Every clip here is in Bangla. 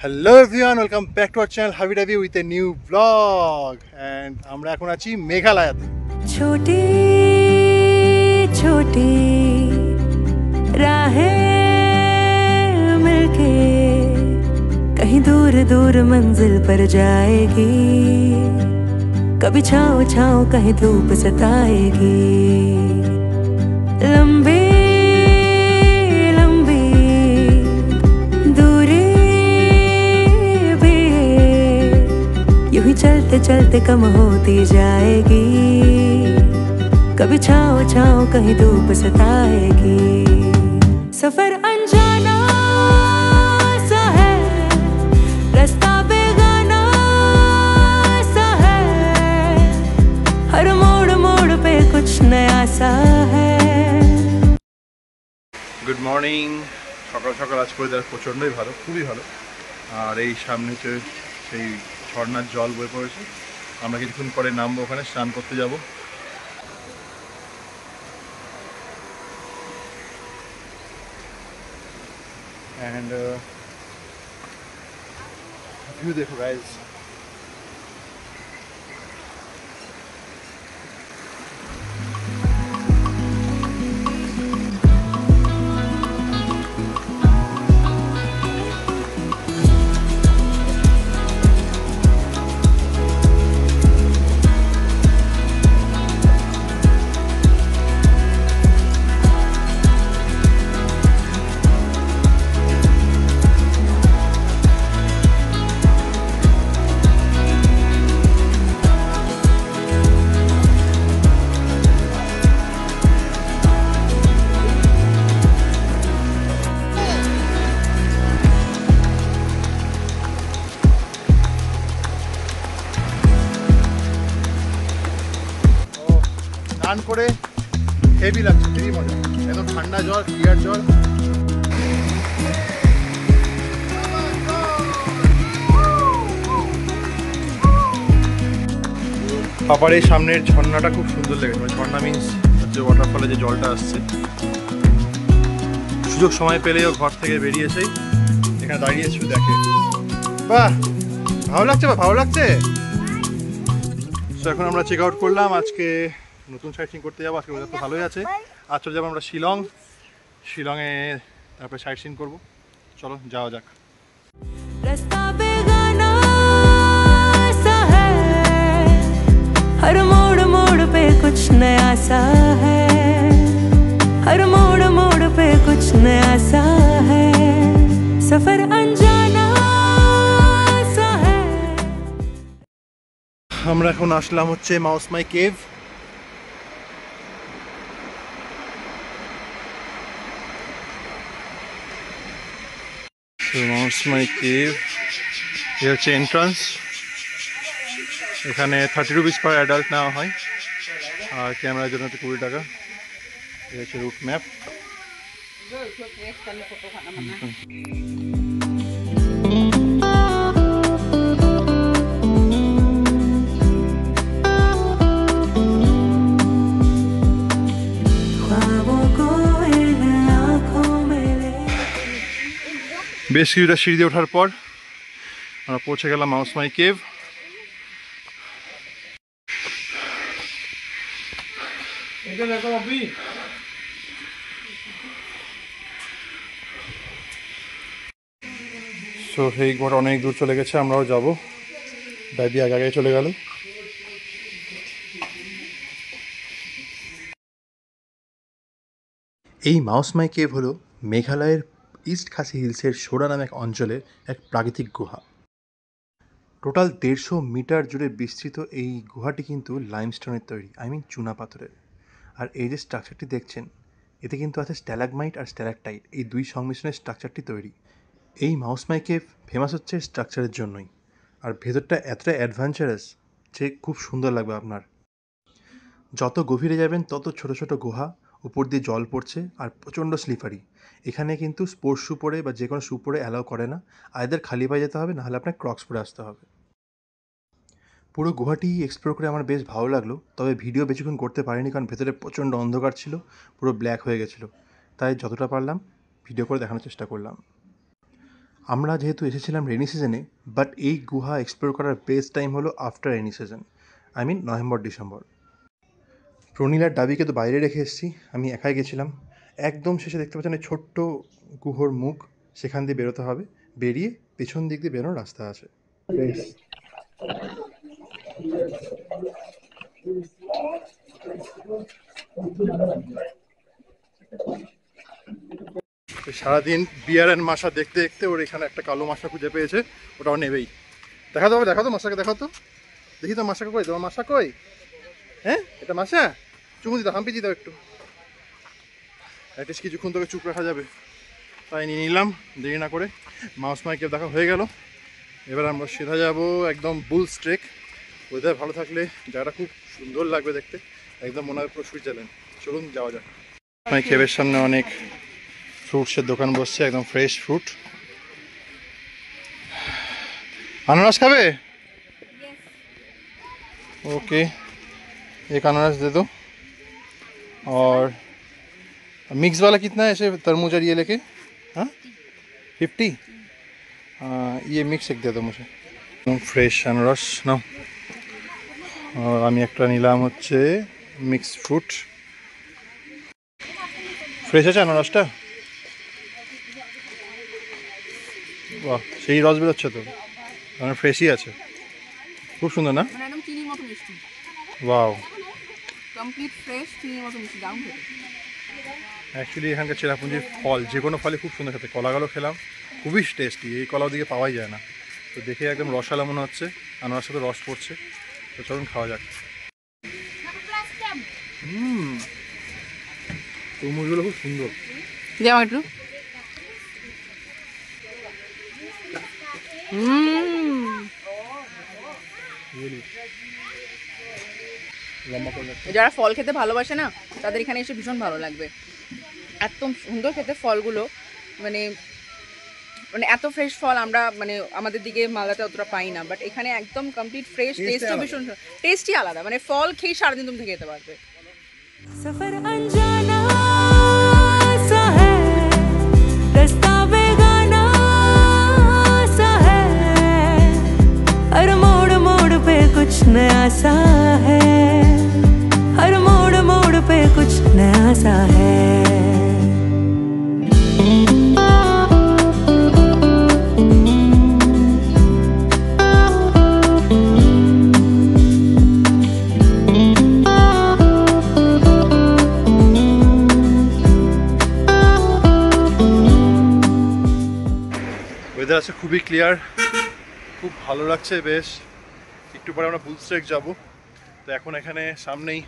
Hello everyone, welcome back to our channel Hubby Dubby with a new blog. And আমরা এখন আছি মেঘালয়াতে। छोटी छोटी राहें मिलके कहीं दूर दूर मंजिल पर जाएगी, कभी छाँव छाँव कहीं धूप सताएगी। लंबी लंबी दूरी भी यूं ही चलते चलते कम होती जाएगी, कभी छाँव छाँव कहीं धूप सताएगी। सफर अनजाना सा है, रास्ता बेगाना सा है, हर मोड़ मोड़ पे कुछ नया सा है। Good morning. সকাল সকাল আজকে ওয়েদার প্রচণ্ডই ভালো, খুবই ভালো। আর এই সামনে হচ্ছে সেই ঝর্ণার জল বয়ে পড়েছে। আমরা কিছুক্ষণ পরে নামবো, ওখানে স্নান করতে যাব। অ্যান্ড ভিউ দেখো গাইজ। স্নান করে হেভি লাগছে, হেভি মজা, একদম ঠান্ডা জল, ক্লিয়ার জল। পাপাড়ের সামনের ঝর্ণাটা খুব সুন্দর লেগেছে। মানে ঝর্ণা মিন্স হচ্ছে ওয়াটারফলে যে জলটা আসছে। সুযোগ সময় পেলেও ঘর থেকে বেরিয়েছেই এখানে দাঁড়িয়ে শুধু দেখে। বাহ, ভালো লাগছে, ভালো লাগছে। তো এখন আমরা চেক আউট করলাম। আজকে নতুন সাইট সিন করতে যাবো। আজকে ওয়েদার তো ভালোই আছে। আজ চলে যাবো আমরা শিলংয়ে, তারপরে সাইট সিন করবো। চলো যাওয়া যাক। रास्ता बेगाना सा है, हर मोड़ मोड़ पे कुछ नया सा है, हर मोड़ मोड़ पे कुछ नया सा है, सफर अनजाना सा है। আমরা এখন আসলাম হচ্ছে মাউস মাই কেভ। মাউস মাই কেভ এ হচ্ছে এন্ট্রান্স। এখানে 30 রুপিস পার অ্যাডাল্ট নেওয়া হয়, আর ক্যামেরার জন্য তো 20 টাকা। এই হচ্ছে রুট ম্যাপ। বেশ কিছুটা সিঁড়ি দিয়ে ওঠার পর আমরা পৌঁছে গেলাম মাউস মাই কেভ। সো এই ঘর অনেক দূর চলে গেছে, আমরাও যাবো। দাদি আগে আগে চলে গেল। এই মাউস মাই কেভ হলো মেঘালয়ের ইস্ট খাসি হিলসের সোডা নামে এক অঞ্চলের এক প্রাকৃতিক গুহা। টোটাল 150 মিটার জুড়ে বিস্তৃত এই গুহাটি কিন্তু লাইমস্টোনের তৈরি, চুনা পাথরের। আর এই যে স্ট্রাকচারটি দেখছেন, এতে কিন্তু আছে স্ট্যালাগমাইট আর স্ট্যালাকটাইট, এই দুই সংমিশ্রণের স্ট্রাকচারটি তৈরি। এই মাউস মাই কেভ ফেমাস হচ্ছে স্ট্রাকচারের জন্যই। আর ভেতরটা এতটা অ্যাডভেঞ্চারাস যে খুব সুন্দর লাগবে আপনার। যত গভীরে যাবেন তত ছোট ছোট গুহা, উপর দিয়ে জল পড়ছে আর প্রচণ্ড স্লিপারি। এখানে কিন্তু স্পোর্টস শ্যু পরে বা যে কোনো শ্যু পরে অ্যালাউ করে না। আইদার খালি পায়ে যেতে হবে, নাহলে আপনার ক্রক্স পরে আসতে হবে। পুরো গুহাটি এক্সপ্লোর করে আমার বেশ ভালো লাগলো। তবে ভিডিও বেশিক্ষণ করতে পারিনি, কারণ ভেতরে প্রচণ্ড অন্ধকার ছিল, পুরো ব্ল্যাক হয়ে গেছিলো। তাই যতটা পারলাম ভিডিও করে দেখানোর চেষ্টা করলাম। আমরা যেহেতু এসেছিলাম রেনি সিজনে, বাট এই গুহা এক্সপ্লোর করার বেস্ট টাইম হলো after rainy season, I mean November December. প্রনীলার ডাবিকে তো বাইরে রেখে এসেছি, আমি একাই গেছিলাম। একদম শেষে দেখতে পাচ্ছেন ছোট্ট গুহর মুখ, সেখান দিয়ে বেরোতে হবে, বেরিয়ে পেছন দিক দিয়ে বেরোনোর রাস্তা আছে। সারাদিন বিয়ার অ্যান্ড মাশা দেখতে দেখতে ওর এখানে একটা কালো মাশা খুঁজে পেয়েছে, ওটাও নেবেই। দেখা তো দেখা তো মাশাকে, দেখা তো দেখি তো মাশাকে কই, তোমার মাশা কই? হ্যাঁ এটা মাশা, চুমু দিতে হাম্পি দিতে একটু, অ্যাটলিস্ট কিছুক্ষণ তোকে চুপ রাখা যাবে। তাই নিয়ে নিলাম দেরি না করে। মাউস মাইকেল দেখা হয়ে গেল, এবার আমরা সিধা যাব একদম বুলস ট্রেক। ওয়েদার ভালো থাকলে জায়গাটা খুব সুন্দর লাগবে দেখতে, একদম মনে হয় পুরো সুইজারল্যান্ড। চলুন যাওয়া যাক। কেবের সামনে অনেক ফ্রুটসের দোকান বসছে, একদম ফ্রেশ ফ্রুট। अनारस खाबे? ओके, एक अनारस दे दो। और मिक्स वाला कितना है ऐसे तरबूज और ये लेके? हाँ 50। ये मिक्स एक दे दो मुझे, फ्रेश अनारस नाও। और আমি একটা নিলাম হচ্ছে মিক্স ফ্রুট। ফ্রেশ আছে আনারসটা? বাহ, সেই রস বেরোচ্ছে তো, মানে ফ্রেশই আছে, খুব সুন্দর না? মানে একদম চিনির মতো মিষ্টি। ওয়াও, কমপ্লিট ফ্রেশ চিনির মতো মিষ্টি, দারুণ খেতে। অ্যাকচুয়ালি এখানকার চেরাপুঞ্জির ফল যে কোনো ফলই খুব সুন্দর খেতে। কলাগুলো খেলাম, খুবই টেস্টি, এই কলা ওদিকে পাওয়াই যায় না। তো দেখে একদম রসালা মনে হচ্ছে, আনারসের সাথে রস পড়ছে। তো চলুন খাওয়া যাক। তরমুজগুলো খুব সুন্দর। যাও একটু। যারা ফল খেতে ভালোবাসে না, তাদের এখানে এসে ভীষণ ভালো লাগবে। এত সুন্দর খেতে ফলগুলো, মানে মানে এত ফ্রেশ ফল আমরা মানে আমাদের দিকে মালদাতে অতটা পাই না, বাট এখানে একদম কমপ্লিট ফ্রেশ, টেস্টও ভীষণ টেস্টি আলাদা। মানে ফল খেয়ে সারাদিন তুমি থেকে যেতে পারবে। सफर अनजाना सा है, रास्ता बेगाना सा है, हर मोड़ मोड़ पे कुछ नया सा है, हर मोड़ मोड़ पे कुछ नया सा है। ওয়েদার আছে খুবই ক্লিয়ার, খুব ভালো লাগছে বেশ। একটু পরে আমরা বুলস ট্রেক যাবো। তো এখন এখানে সামনেই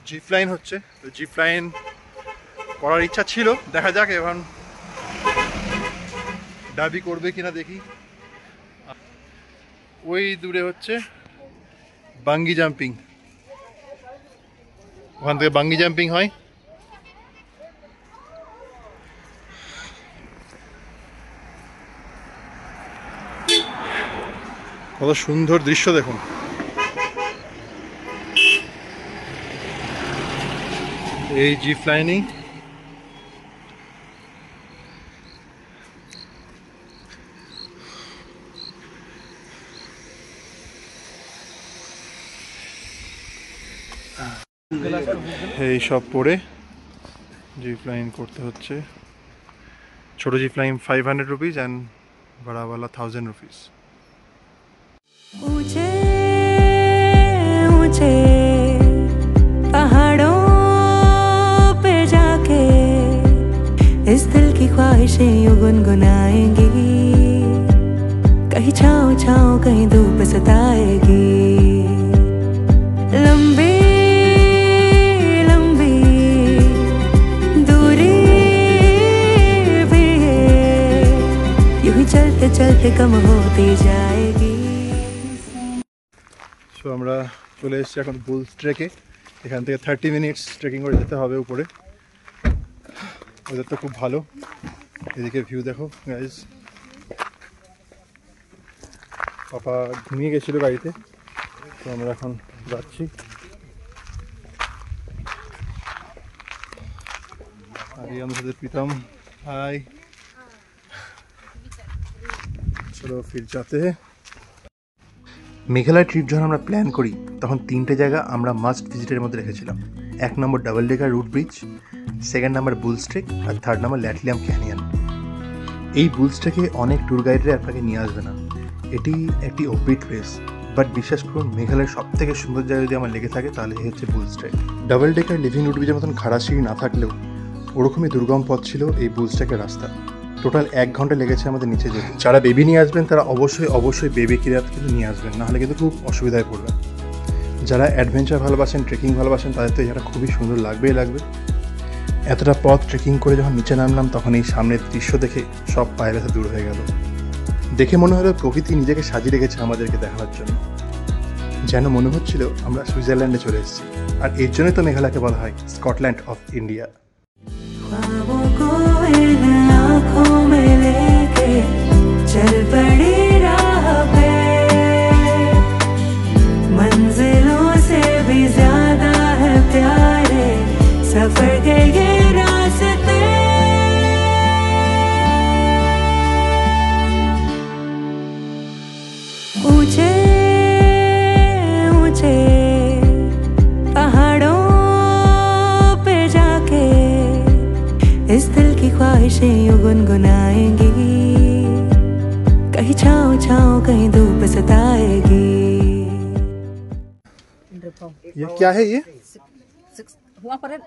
জিপ লাইন হচ্ছে, তো জিপ লাইন করার ইচ্ছা ছিল, দেখা যাক এখন ডাবি করবে কিনা দেখি। ওই দূরে হচ্ছে বাঙ্গি জাম্পিং, ওখান থেকে বাঙ্গি জাম্পিং হয়। কত সুন্দর দৃশ্য দেখুন। এই জিপ লাইনিং এই সব পরে জিপ লাইন করতে হচ্ছে। ছোট জিপ লাইন 500 रुपीज़ एंड बड़ा वाला 1000 रुपीज़। ऊंचे ऊंचे पहाड़ों पे जाके इस दिल की ख्वाहिशें यूं गुनगुनाएंगी, कहीं छाँव छाँव कहीं धूप सताएगी। लंबी लंबी दूरी भी है, यूं ही चलते चलते कम होती जाएगी। সো আমরা চলে এসেছি এখন বুলস ট্রেকে। এখান থেকে 30 মিনিটস ট্রেকিং করে যেতে হবে উপরে। ওদের তো খুব ভালো, এদিকে ভিউ দেখো গাইজ। পাপা ঘুমিয়ে গেছিলো গাড়িতে, তো আমরা এখন যাচ্ছি। আর এই আমাদের প্রীতম, হাই। চলো ফির যাতে हैं। মেঘালয় ট্রিপ যখন আমরা প্ল্যান করি তখন তিনটে জায়গা আমরা মাস্ট ভিজিটের মধ্যে রেখেছিলাম। 1 number double decker root bridge, 2nd number bulls trek, আর 3rd নম্বর ল্যাটলিয়াম ক্যানিয়ন। এই বুলস ট্রেকে অনেক ট্যুর গাইডরা আপনাকে নিয়ে আসবে না, এটি একটি অফবিট প্লেস, বাট বিশ্বাস করুন মেঘালয়ের সব থেকে সুন্দর জায়গা যদি আমার লেগে থাকে তাহলে এই হচ্ছে bulls trek. Double decker living root ব্রিজের মতন খাড়া সিঁড়ি না থাকলেও ওরকমই দুর্গম পথ ছিল এই বুলস ট্রেকের রাস্তা। টোটাল 1 ঘন্টা লেগেছে আমাদের নিচে যেতে। যারা বেবি নিয়ে আসবেন তারা অবশ্যই বেবি কিরাত কিন্তু নিয়ে আসবেন, নাহলে কিন্তু খুব অসুবিধায় পড়বেন। যারা অ্যাডভেঞ্চার ভালোবাসেন, ট্রেকিং ভালোবাসেন, তাদের তো এটা খুবই সুন্দর লাগবেই লাগবে। এতটা পথ ট্রেকিং করে যখন নিচে নামলাম তখন এই সামনের দৃশ্য দেখে সব পায়ে ব্যথা দূর হয়ে গেল। দেখে মনে হলো প্রকৃতি নিজেকে সাজিয়ে রেখেছে আমাদেরকে দেখানোর জন্য, যেন মনে হচ্ছিল আমরা সুইজারল্যান্ডে চলে এসেছি। আর এর জন্যই তো মেঘালয়কে বলা হয় স্কটল্যান্ড অফ ইন্ডিয়া। ख्वाबों को इन आँखों में लेके चल पड़ी राह पे, मंजिलों से भी ज्यादा है प्यारे सफर के ये रास्ते। ऊंचे ऊंचे पहाड़ों पे जाके इस दिल की ख्वाहिशें यूं गुनगुनाएंगी, कहीं छाँव छाँव कहीं धूप सताएगी। ये क्या है? ये Waparin,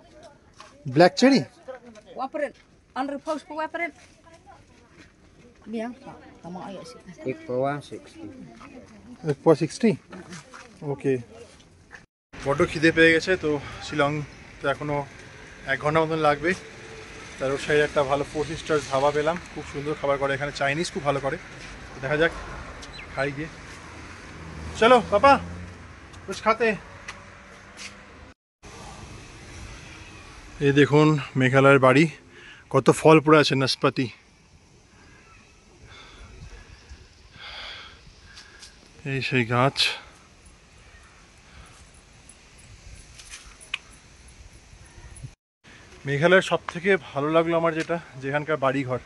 black cherry. waparin, under post for waparin. Yeah, come on, yes. एक पवा 60। 60। ওকে, বড্ড খিদে পেয়ে গেছে, তো শিলং তো এখনও 1 ঘন্টা মতন লাগবে। তার ওর সাইডে একটা ভালো 4 স্টার ধাবা পেলাম, খুব সুন্দর খাবার করে এখানে, চাইনিজ খুব ভালো করে। দেখা যাক, খাই গিয়ে। চলো পাপা কুছ খাতে। এই দেখুন মেঘালয়ের বাড়ি, কত ফল পড়ে আছে, নাশপাতি। এই সেই গাছ। মেঘালয়ের সব থেকে ভালো লাগলো আমার যেখানকার বাড়িঘর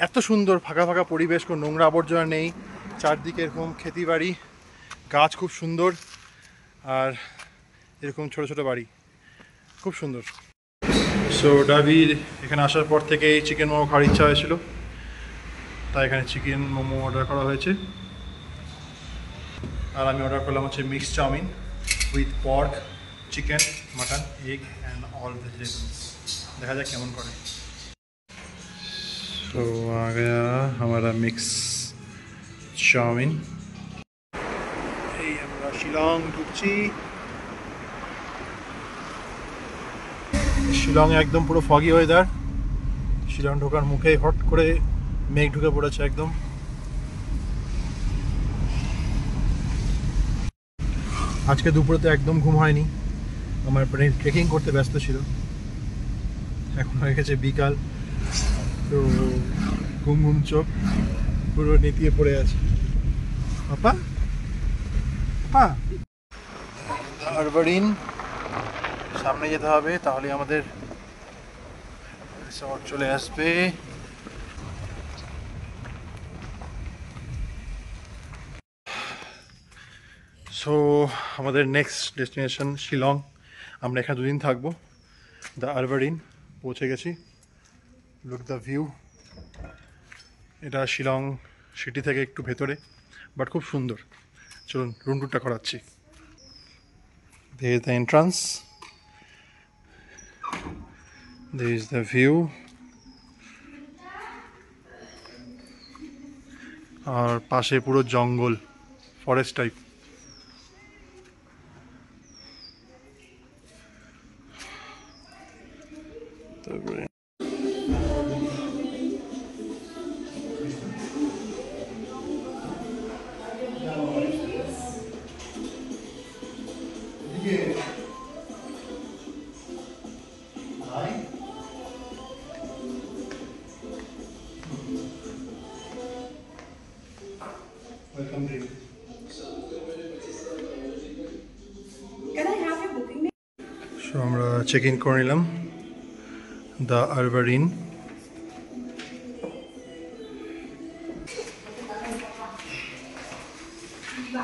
এত সুন্দর, ফাঁকা ফাঁকা পরিবেশ, কোনো নোংরা আবর্জনা নেই, চারদিকে এরকম খেতি বাড়ি, গাছ খুব সুন্দর, আর এরকম ছোট ছোট বাড়ি, খুব সুন্দর। সো ডাবির এখানে আসার পর থেকেই চিকেন মোমো খাওয়ার ইচ্ছা হয়েছিল, তাই এখানে চিকেন মোমো অর্ডার করা হয়েছে। আর আমি অর্ডার করলাম হচ্ছে mixed chowmein with pork, chicken, mutton, egg and all vegetables. দেখা যাক কেমন করে। तो आ गया हमारा मिक्स चाउमीन। এই আমরা শিলং ঢুকছি। শিলং একদম পুরো ফগি ওয়েদার, শিলং ঢোকার মুখে হট করে মেঘ ঢুকে পড়েছে একদম। আজকে দুপুরে তো একদম ঘুম হয়নি, আমার ব্রেন ট্রেকিং করতে ব্যস্ত ছিল। এখন হয়ে গেছে বিকাল, তো ঘুম ঘুম চোখ পুরো নেতিয়ে পড়ে আছে। পাপা পাপা আরবারিন সামনে যেতে হবে, তাহলে আমাদের রিসর্ট চলে আসবে। সো আমাদের নেক্সট ডেস্টিনেশন শিলং, আমরা এখানে 2 দিন থাকবো। দ্য আরবারিন পৌঁছে গেছি। Look the view. এটা শিলং সিটি থেকে একটু ভেতরে, বাট খুব সুন্দর। চলুন রুম টুরটা করাচ্ছি। There is the entrance. There is the view. আর পাশে পুরো জঙ্গল, ফরেস্ট টাইপ। তারপরে welcome drink. So আমরা চেক ইন করে নিলাম দ্য আরবারিন। এই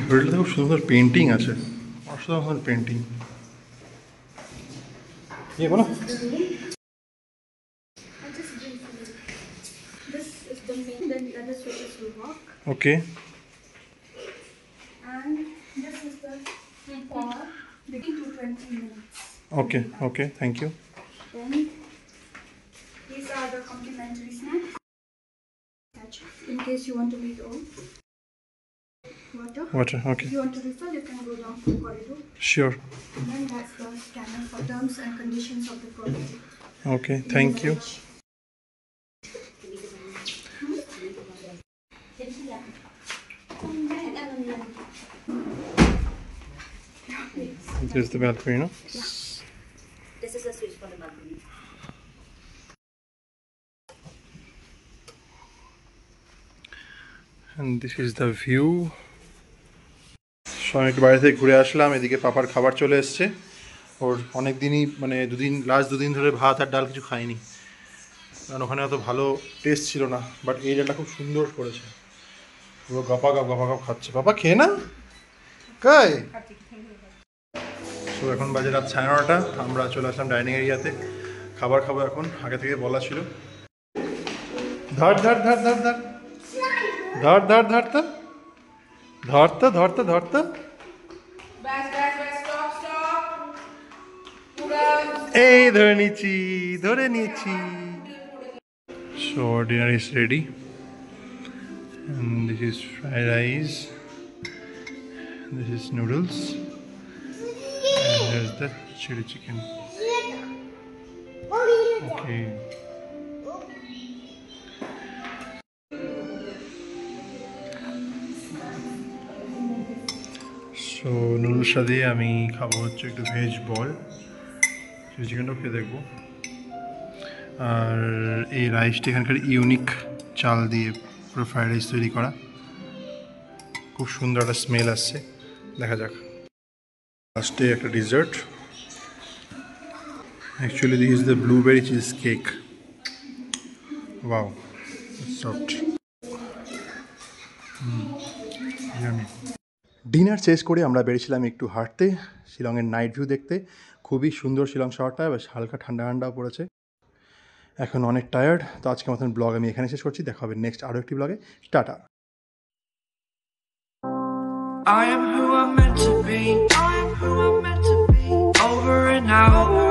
হোটেলটা খুব সুন্দর পেন্টিং আছে, অসাধারণ পেন্টিং। ইয়ে বলো। This is the main, then that is where this will walk. Okay And this is the for the 20 minutes. Okay okay, thank you. Then these are the complimentary snacks. In case you want to make your own. Water. Water, okay If you want to refill, you can go down to the corridor. Sure, And then that's the scanner for terms and conditions of the product. Okay thank you. This is the balcony, no? This is a switch for the balcony. And this is the view. সবাই একটু বাইরে থেকে ঘুরে আসলাম, এদিকে পাপার খাবার চলে এসছে। ওর অনেক দিনই মানে লাস্ট দুদিন ধরে ভাত আর ডাল কিছু খাইনি, কারণ ওখানে অত ভালো টেস্ট ছিল না। বাট এই ডালটা খুব সুন্দর করেছে, পুরো গপা গপ খাচ্ছে। পাপা খেয়ে না কাই। তো এখন বাজে রাত 9:30, আমরা চলে আসলাম ডাইনিং এরিয়াতে, খাবার খাবো এখন। আগে থেকে বলা ছিল। ধর ধর ধর ধর ধর ধর ধর ধরতে ধরতে ধরতে ধরতে এই ধরে নিচ্ছি, ধরে নিচ্ছি। So dinner is ready, and this is fried rice, this is noodles, and there's the chili chicken. Okay. So নুডলসটা দিয়ে আমি খাবো হচ্ছে একটু ভেজ বল, চিলি চিকেনটাও খেয়ে দেখবো। আর এই রাইসটা এখানকার ইউনিক চাল দিয়ে পুরো ফ্রাইড রাইস তৈরি করা, খুব সুন্দর একটা স্মেল আসছে। দেখা যাক। লাস্টে একটা dessert, actually this is the blueberry cheese cake. Wow, soft. Dinner শেষ করে আমরা বেরিয়েছিলাম একটু হাঁটতে, শিলংয়ের নাইট ভিউ দেখতে। খুবই সুন্দর শিলং শহরটা, বেশ হালকা ঠান্ডা ঠান্ডাও পড়েছে। এখন অনেক টায়ার্ড, তো আজকের মতন ব্লগ আমি এখানে শেষ করছি। দেখা হবে নেক্সট আরও একটি ব্লগে। Tata. I am who I'm meant to be. I am who I'm meant to be. Over and out.